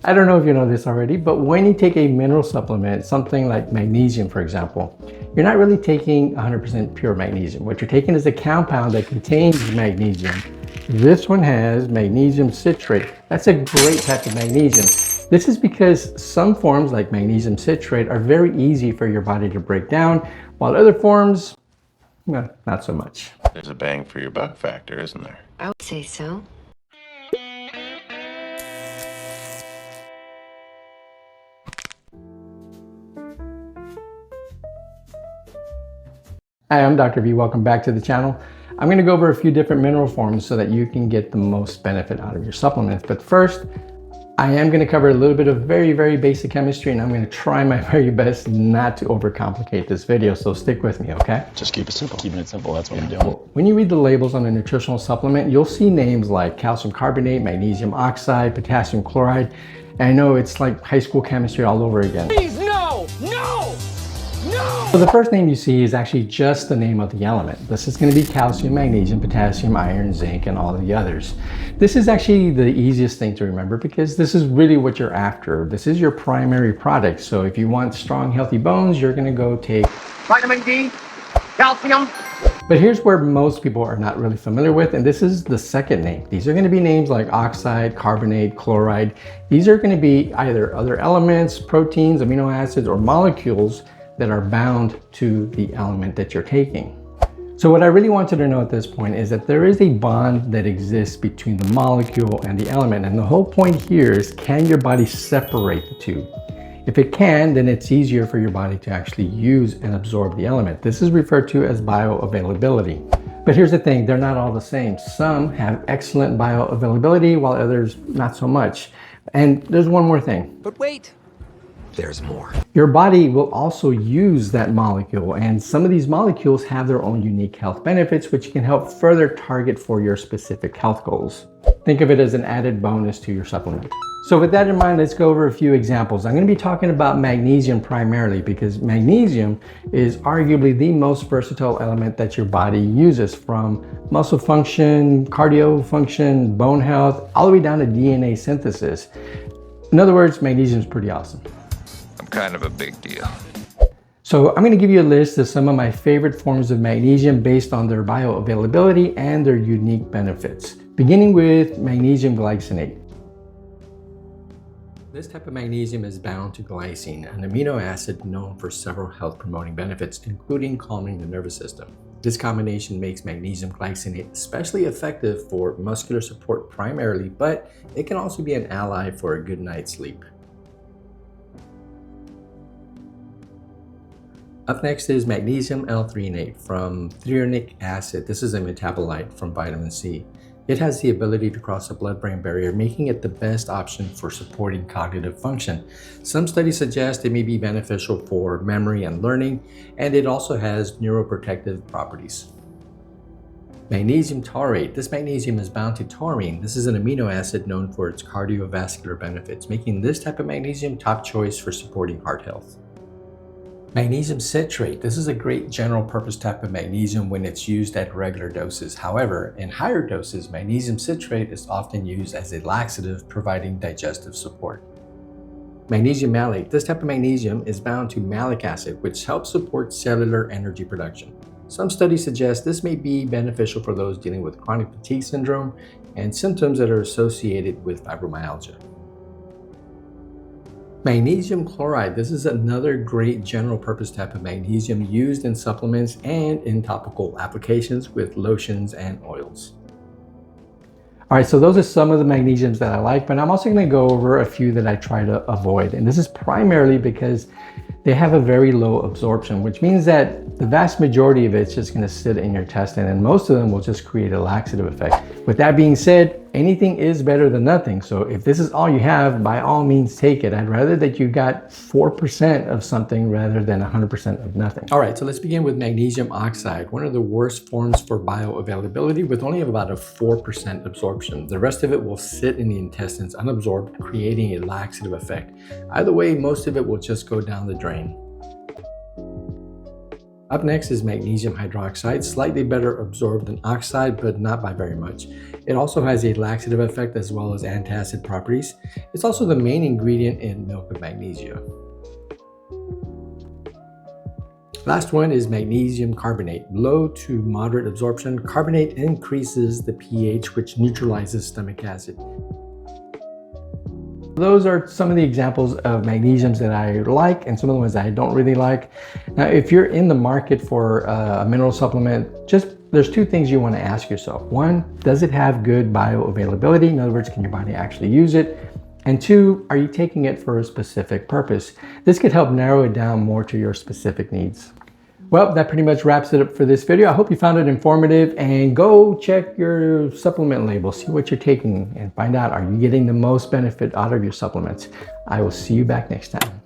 I don't know if you know this already, but when you take a mineral supplement, something like magnesium, for example, you're not really taking 100% pure magnesium. What you're taking is a compound that contains magnesium. This one has magnesium citrate. That's a great type of magnesium. This is because some forms like magnesium citrate are very easy for your body to break down, while other forms, well, not so much. There's a bang for your buck factor, isn't there? I would say so. Hi, I'm Dr. V. Welcome back to the channel. I'm going to go over a few different mineral forms so that you can get the most benefit out of your supplements. But first, I am going to cover a little bit of very basic chemistry, and I'm going to try my very best not to overcomplicate this video. So stick with me, okay? Just keep it simple. Keeping it simple, that's what I'm doing. When you read the labels on a nutritional supplement, you'll see names like calcium carbonate, magnesium oxide, potassium chloride. And I know it's like high school chemistry all over again. Please, no! No! No! So the first name you see is actually just the name of the element. This is going to be calcium, magnesium, potassium, iron, zinc, and all of the others. This is actually the easiest thing to remember because this is really what you're after. This is your primary product. So if you want strong, healthy bones, you're going to go take Vitamin D, calcium. But here's where most people are not really familiar with, and this is the second name. These are going to be names like oxide, carbonate, chloride. These are going to be either other elements, proteins, amino acids, or molecules that are bound to the element that you're taking. So what I really want you to know at this point is that there is a bond that exists between the molecule and the element. And the whole point here is, can your body separate the two? If it can, then it's easier for your body to actually use and absorb the element. This is referred to as bioavailability. But here's the thing, they're not all the same. Some have excellent bioavailability while others not so much. And there's one more thing. But wait, there's more. Your body will also use that molecule, and some of these molecules have their own unique health benefits which can help further target for your specific health goals. Think of it as an added bonus to your supplement. So with that in mind, let's go over a few examples. I'm going to be talking about magnesium primarily because magnesium is arguably the most versatile element that your body uses, from muscle function, cardio function, bone health, all the way down to DNA synthesis. In other words, magnesium is pretty awesome. I'm kind of a big deal. So I'm going to give you a list of some of my favorite forms of magnesium based on their bioavailability and their unique benefits. Beginning with magnesium glycinate. This type of magnesium is bound to glycine, an amino acid known for several health promoting benefits, including calming the nervous system. This combination makes magnesium glycinate especially effective for muscular support primarily, but it can also be an ally for a good night's sleep. Up next is magnesium L-threonate from threonic acid. This is a metabolite from vitamin C. It has the ability to cross the blood-brain barrier, making it the best option for supporting cognitive function. Some studies suggest it may be beneficial for memory and learning, and it also has neuroprotective properties. Magnesium taurate. This magnesium is bound to taurine. This is an amino acid known for its cardiovascular benefits, making this type of magnesium top choice for supporting heart health. Magnesium citrate. This is a great general purpose type of magnesium when it's used at regular doses. However, in higher doses, magnesium citrate is often used as a laxative, providing digestive support. Magnesium malate. This type of magnesium is bound to malic acid, which helps support cellular energy production. Some studies suggest this may be beneficial for those dealing with chronic fatigue syndrome and symptoms that are associated with fibromyalgia. Magnesium chloride. This is another great general purpose type of magnesium used in supplements and in topical applications with lotions and oils. All right, so those are some of the magnesiums that I like, but I'm also going to go over a few that I try to avoid. And this is primarily because they have a very low absorption, which means that the vast majority of it's just going to sit in your intestine, and most of them will just create a laxative effect. With that being said, anything is better than nothing. So if this is all you have, by all means take it. I'd rather that you got 4% of something rather than 100% of nothing. All right, so let's begin with magnesium oxide, one of the worst forms for bioavailability with only about a 4% absorption. The rest of it will sit in the intestines unabsorbed, creating a laxative effect. Either way, most of it will just go down the drain. Up next is magnesium hydroxide, slightly better absorbed than oxide, but not by very much. It also has a laxative effect as well as antacid properties. It's also the main ingredient in milk of magnesia. Last one is magnesium carbonate. Low to moderate absorption, carbonate increases the pH, which neutralizes stomach acid. Those are some of the examples of magnesiums that I like and some of the ones that I don't really like. Now, if you're in the market for a mineral supplement, there's two things you want to ask yourself. One, does it have good bioavailability? In other words, can your body actually use it? And two, are you taking it for a specific purpose? This could help narrow it down more to your specific needs. Well, that pretty much wraps it up for this video. I hope you found it informative, and go check your supplement label, see what you're taking, and find out, are you getting the most benefit out of your supplements? I will see you back next time.